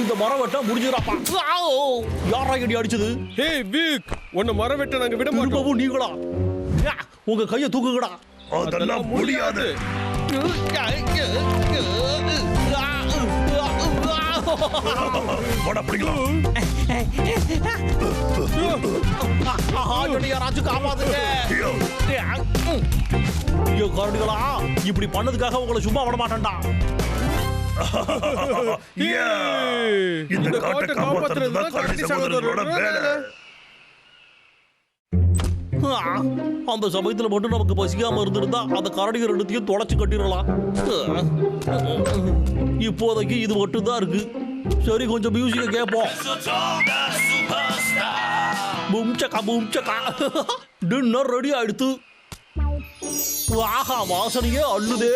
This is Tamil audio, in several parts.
இந்த மரம் வெட்ட முடிஞ்சுறாப்பா. யாரா இடி அடிச்சது? ஹே வீக், உன்னை மரம் வெட்ட நாங்க விட மாட்டோம். நீங்களா? உங்க கையை தூக்குங்கடா. அதெல்லாம் முடியாது. யாராச்சும் காப்பாத்துங்க. கரடிகளா, இப்படி பண்ணதுக்காக உங்களை சும்மா விட மாட்டேன்டா. இந்த காட்டை காப்பாத்துறது கரடி சகோதரரோட வேலை. அந்த சமயத்துல மட்டும் நமக்கு பசிக்காம இருந்திருந்தா அந்த கரடிகள் ரெண்டுத்தையும் தொலைச்சு கட்டிடலாம். இப்போதைக்கு இது மட்டும் தான் இருக்கு. சரி, கொஞ்சம் மியூசிக்க கேட்போம். பூம்சக்கா பூம்சக்கா. டின்னர் ரெடி ஆயிடுத்து. ஆஹா, வாசனையே அள்ளுதே.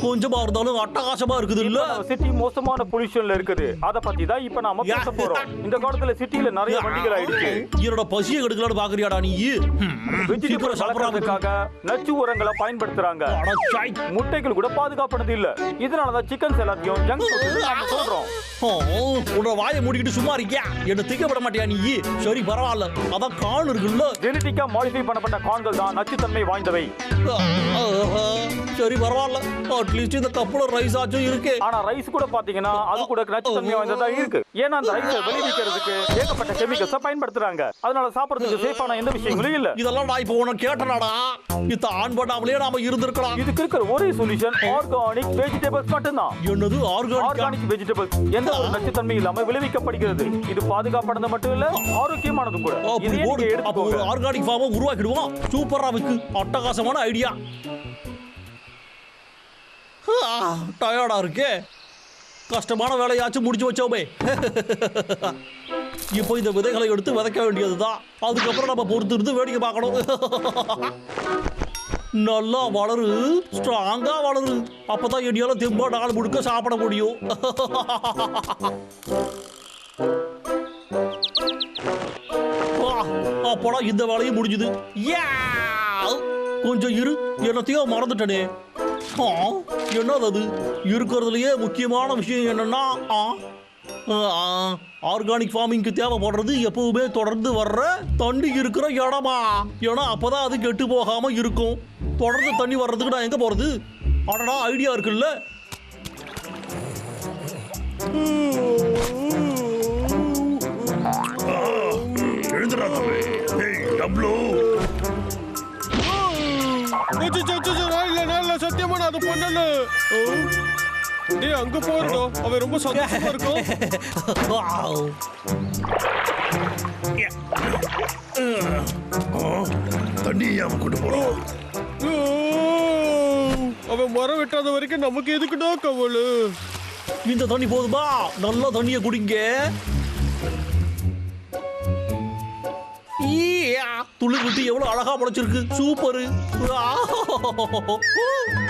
கொஞ்சமா இருந்தாலும் அட்டகாசமா இருக்குது இல்ல? சிட்டி மோசமான பொல்யூஷன்ல இருக்குது. அத பத்தி தான் இப்ப நாம பேச போறோம். இந்த காலத்துல சிட்டில நிறைய வண்டிகள் ஆயிடுச்சு. என்னோட பசியை கெடுக்கலாம்னு பாக்குறியாடா நீ? வெஜிடபிள் வளர்க்கறதுக்காக நச்சு உரங்களை பயன்படுத்துறாங்க. முட்டைகள் கூட பாதுகாப்பானது இல்ல. இதனாலதான் சிக்கன்ஸ் எல்லாத்தையும் ஜங்க் ஃபுட் நாம சொல்றோம். உன்னோட வாயை மூடிக்கிட்டு சும்மா இருக்கியா? என்ன திக்க விட மாட்டியா நீ? சரி, பரவாயில்ல. அதான் கான் இருக்குல்ல, ஜெனடிக்கா மாடிஃபை பண்ணப்பட்ட கான்கள் தான் நச்சுத்தன்மை வாய்ந்தவை. சரி, பரவாயில்ல. அட்லீஸ்ட் இந்த கப்புல ரைஸ் ஆச்சும் இருக்கு. ஆனா ரைஸ் கூட பாத்தீங்கன்னா அது கூட நச்சுத்தன்மை வாய்ந்ததா இருக்கு. ஏன்னா அந்த ரைஸை விளைவிக்கிறதுக்கு ஏகப்பட்ட கெமிக்கல்ஸை பயன்படுத்துறாங்க. அதனால சாப்பிடுறதுக்கு சேஃபான எந்த விஷயங்களும் இல்ல. இதெல்லாம் நான் இப்போ உனக்கு கேட்டனாடா. இத ஆன் பண்ணாமலே நாம இருந்திருக்கலாம். இதுக்கு இருக்கிற ஒரே சொல்யூஷன் ஆர்கானிக் வெஜிடபிள்ஸ் மட்டும்தான். என்னது ஆர்கானிக் வெஜிடபிள்ஸ்? எந்த ஒரு நச்சுத்தன்மை இல்லாம விளைவிக்கப்படுகிறது. இது பாதுகாப்பானது மட்டும் இல்ல, ஆரோக்கியமானதும் கூட. ஒரு ஆர்கானிக் ஃபார்மை உருவாக்கிடுவோம். சூப்பரா இருக்கு. அட்டகாசமான ஐடியா. டயர்டா இருக்கே. கஷ்டமான வேலையாச்சும் முடிச்சு வச்சோமே. இப்போ இந்த விதைகளை எடுத்து விதைக்க வேண்டியதுதான். அதுக்கப்புறம் நம்ம பொறுத்து இருந்து வேடிக்கை பார்க்கணும். நல்லா வளரு, ஸ்ட்ராங்கா வளரு. அப்பதான் என்னால தெம்பா நாள் முழுக்க சாப்பிட முடியும். அப்போடா இந்த வேலையும் முடிஞ்சுது. கொஞ்சம் இரு, என்னத்தையும் மறந்துட்டனே. என்னது அது? இருக்கிறதுலயே முக்கியமான விஷயம் என்னன்னா, ஆர்கானிக் ஃபார்மிங்க்கு தேவைப்படுறது எப்பவுமே தொடர்ந்து வர்ற தண்ணி இருக்கிற இடமா. ஏன்னா அப்பதான் அது கெட்டு போகாம இருக்கும். தொடர்ந்து தண்ணி வர்றதுக்கு நான் எங்க போறது? அடடா, ஐடியா இருக்குல்ல. சத்தியமா நான் அதை பண்ணல. அங்க போறோம். அவன் ரொம்ப சந்தோஷமா இருக்கும். தண்ணி அவன் கொண்டு போறோம். அவன் மரம் வெட்டாத வரைக்கும் நமக்கு எதுக்குடா கவலை? இந்த தண்ணி போதுமா? நல்ல தண்ணியை குடிங்க. துளி விட்டு எவ்வளவு அழகா முளைச்சிருக்கு. சூப்பரு.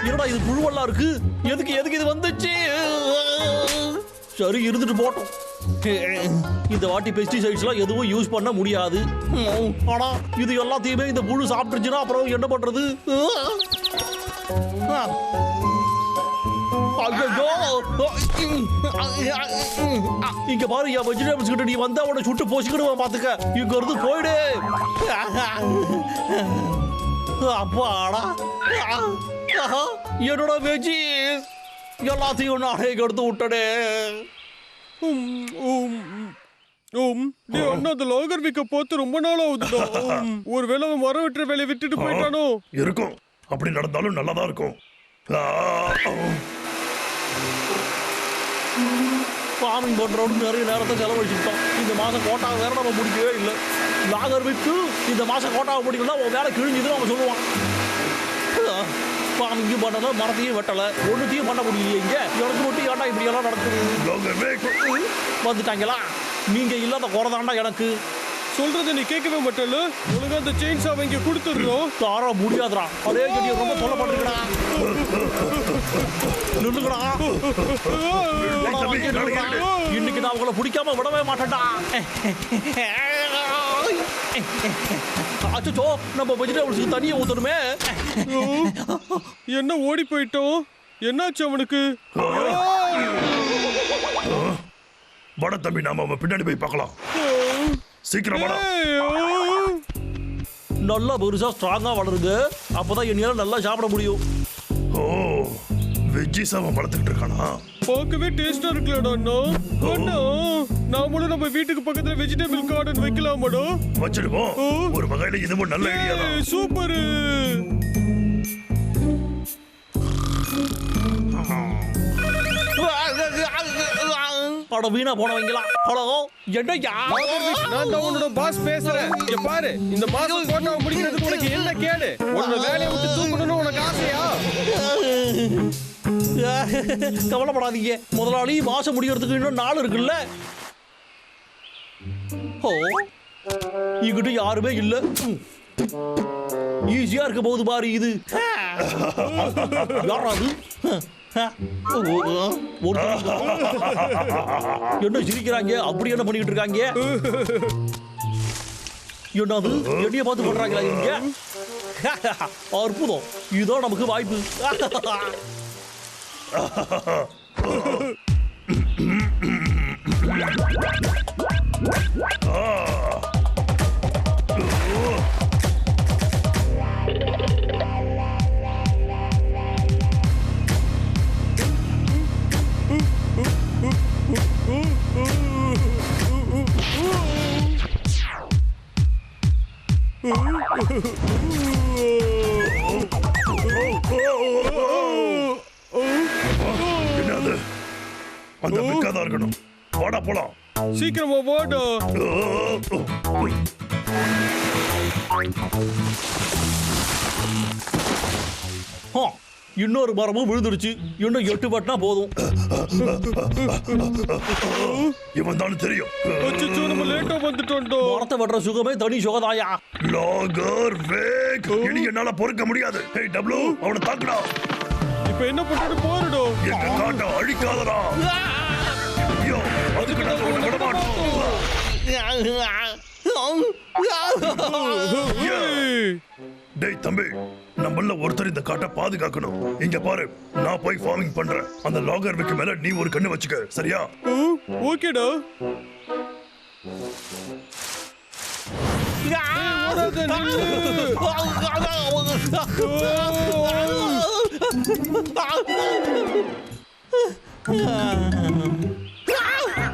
என்னடா இது புழுவெல்லாம் இருக்கு? எதுக்கு இது வந்துச்சு? சரி, இருந்துட்டு போட்டோம். இந்த வாட்டி பெஸ்டிசைட்ஸ்லாம் எதுவும் யூஸ் பண்ண முடியாது. ஆனா இது எல்லாத்தையுமே இந்த புழு சாப்பிட்டுச்சுன்னா அப்புறம் என்ன பண்றது? இங்க பாரு, என் வெஜிடபிள்ஸ் கிட்ட நீ வந்தா உன சுட்டு போச்சுக்கிடுவேன். பாத்துக்க, இங்க இருந்து போயிடு. அப்பாடா, என்னோட வெஜிஸ் எல்லாத்தையும் நானே எடுத்து விட்டனே. லாகர் விக்க போத்து ரொம்ப நாள் ஆகுது. ஒருவேளை மரம் வெட்டுற வேலையை விட்டுட்டு போயிட்டானோ இருக்கும். அப்படி நடந்தாலும் நல்லாதான் இருக்கும். ஃபார்மிங் பண்றோம்னு நிறைய நேரத்தை செலவழிச்சுட்டோம். இந்த மாசம் கோட்டாவை வேற நம்ம முடிக்கவே இல்லை. லாகர் விட்டு இந்த மாசம் கோட்டாவை முடிக்கணும்னா உன் வேலை கிழிஞ்சுதுன்னு அவன் சொல்லுவான். ஃபார்மிங்கும் பண்ணல, மரத்தையும் வெட்டலை, ஒன்றுத்தையும் பண்ண முடியலையே. இங்க எனக்கு மட்டும் ஏன்டா இப்படி எல்லாம் நடக்குது? வந்துட்டாங்களா? நீங்க இல்லாத குறைதாண்டா எனக்கு. சொல்றத நீ கேட்கவே மாட்டல. உனக்கு அந்த செயின்ஸ் அவங்க கொடுத்துடுறோம். தார முடியாதுடா. அதே கட்டி ரொம்ப சொல்ல மாட்டேங்கடா. நில்லுங்கடா. இன்னைக்கு நான் உங்களை பிடிக்காம விடவே மாட்டேன்டா. அச்சோ, நம்ம வெஜிடபிள்ஸ்க்கு தண்ணியை ஊத்தணுமே. என்ன ஓடி போயிட்டோம்? என்னாச்சு அவனுக்கு? வட தம்பி, நாம அவன் பின்னாடி போய் பார்க்கலாம். சீக்கிரம் வாடா. நல்லா பெருசா ஸ்ட்ராங்கா வளருங்க, அப்பதான் என்னால நல்லா சாப்பிட முடியும். ஓ, வெஜ்ஜிஸ் அவன் வளர்த்துக்கிட்டு இருக்கானா? பார்க்கவே டேஸ்டா இருக்கலடா அண்ணா. அண்ணா, நாமளும் நம்ம வீட்டுக்கு பக்கத்துல வெஜிடபிள் கார்டன் வைக்கலாமாடா? வச்சிடுவோம். ஒரு வகையில இதுவும் நல்ல ஐடியா தான். சூப்பர். அட வீணா போனவங்களா. ஹலோ, என்னய்யா? நான் தான் உன்னோட பாஸ் பேசுறேன். இங்க பாரு, இந்த மாசம் கோட்டாவை முடிக்கிறதுக்கு உனக்கு என்ன கேடு? உன்னோட வேலையை விட்டு தூக்கணும்னு உனக்கு ஆசையா? கவலைப்படாதீங்க முதலாளி, மாசம் முடியறதுக்கு இன்னும் நாள் இருக்குல்ல. ஓ, இங்கிட்ட யாருமே இல்ல. ஈஸியா இருக்க போகுது பாரு இது. யாராது? என்ன சிரிக்கிறாங்க? அப்படி என்ன பண்ணிட்டு இருக்காங்க? என்னது என்னைய பார்த்து பண்றாங்களா இங்க? அற்புதம், இதுதான் நமக்கு வாய்ப்பு. என்னது? அந்த பிக்காதான் இருக்கணும். வாடா போலாம். சீக்கிரமா வாடா. இன்னொரு மரமும் விழுந்துடுச்சு. இன்னும் 8 வட்டினா போதும். இவன் தான் தெரியும். அச்சச்சோ, நம்ம லேட்டா வந்துட்டோம்டா. மரத்தை வெட்டுற சுகமே தனி சுகதாயா. லாகர் வேக். இனி என்னால பொறுக்க முடியாது. ஹே டப்ளூ, அவனை தாக்குடா. இப்ப என்ன பண்றது பாருடா. எங்க காட்ட அழிக்காதடா. ஐயோ, அதுக்கு நாங்க உன்னை விட மாட்டோம். டேய் தம்பி, நம்மள ஒருத்தர் இந்த காட்டை பாதுகாக்கணும். இங்க பாரு, நான் போய் ஃபார்மிங் பண்றேன். அந்த லாகர் விக்கு மேல நீ ஒரு கண்ணு வச்சுக்க, சரியா? ஓகேடா.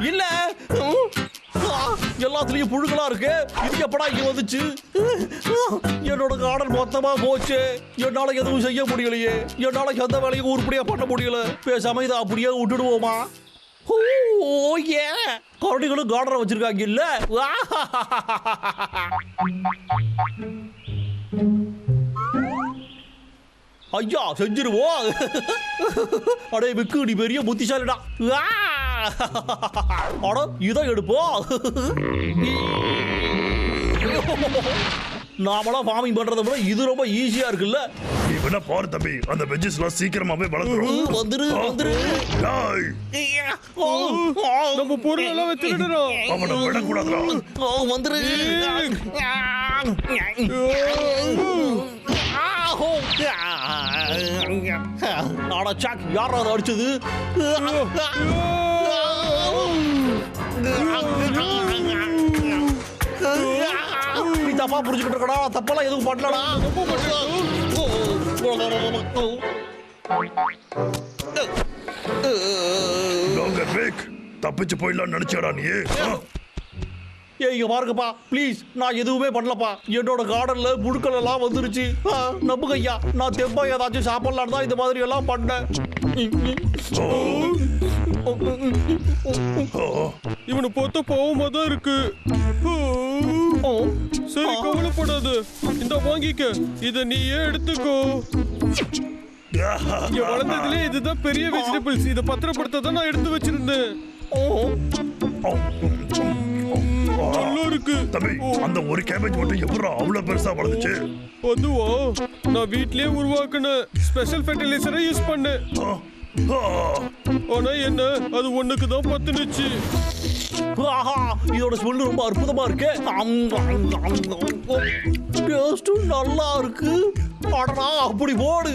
இல்ல, எல்லாத்துலயும் புழுக்களா இருக்கு. இது எப்படா இங்க வந்துச்சு? என்னோட கார்டன் மொத்தமா போச்சு. என்னால எதுவும் செய்ய முடியலையே. என்னால எந்த வேலையும் உருப்படியா பண்ண முடியல. பேசாம இதை அப்படியே விட்டுடுவோமா? ஓ ஏ, கரடிகளும் கார்டனை வச்சிருக்காங்க இல்ல? ஐயா, செஞ்சிருவோம். அடே விக்கு, நீ பெரிய புத்திசாலிடா. அட, இதை எடுப்போம். நாமளா ஃபார்மிங் பண்றதை விட இது ரொம்ப ஈஸியா இருக்குல்ல. இவனை பாரு தம்பி, அந்த வெஜ்ஜஸ்லாம் சீக்கிரமாவே வளர்ந்துரும். வந்துரு வந்துரு. டேய், நம்ம பொருள் எல்லாம் வச்சிருடா. அவனை விடக்கூடாதுடா. வந்துரு. ஆனா சாக், யாரா அதை அடிச்சது? நீ தப்பா புரிஞ்சுக்கிட்டு இருக்கடா. தப்பெல்லாம் எதுவும் பண்ணலடா. லாகர் வேக், தப்பிச்சு போயிடலாம் நினைச்சாடா நீ? இங்க பாருங்கப்பா, ப்ளீஸ், நான் எதுவுமே பண்ணலப்பா. என்னோட கார்டன்ல புழுக்கள் எல்லாம் வந்துருச்சு. நம்புங்க ஐயா, நான் தெம்பா ஏதாச்சும் சாப்பிடலான்னு தான் இந்த மாதிரி எல்லாம் பண்ணேன். இவனை பார்த்தா பாவமா தான் இருக்கு. சரி, கவலைப்படாது. இந்த வாங்கிக்க, இத நீயே எடுத்துக்கோ. இங்க வளர்ந்ததுல இதுதான் பெரிய வெஜிடபிள்ஸ். இத பத்திரப்படுத்த தான் நான் எடுத்து வச்சிருந்தேன். நல்லா இருக்கு தம்பி. அந்த ஒரு கேபேஜ் மட்டும் எவ்வளவு அவ்வளவு பெருசா வளர்ந்துச்சு? அதுவா, நான் வீட்லயே உருவாக்குன ஸ்பெஷல் ஃபெர்டிலைசரை யூஸ் பண்ணேன். ஆனா என்ன, அது ஒண்ணுக்கு தான் பத்துனுச்சு. இதோட ஸ்மெல் ரொம்ப அற்புதமா இருக்கு. டேஸ்டும் நல்லா இருக்கு. அடடா, அப்படி போடு.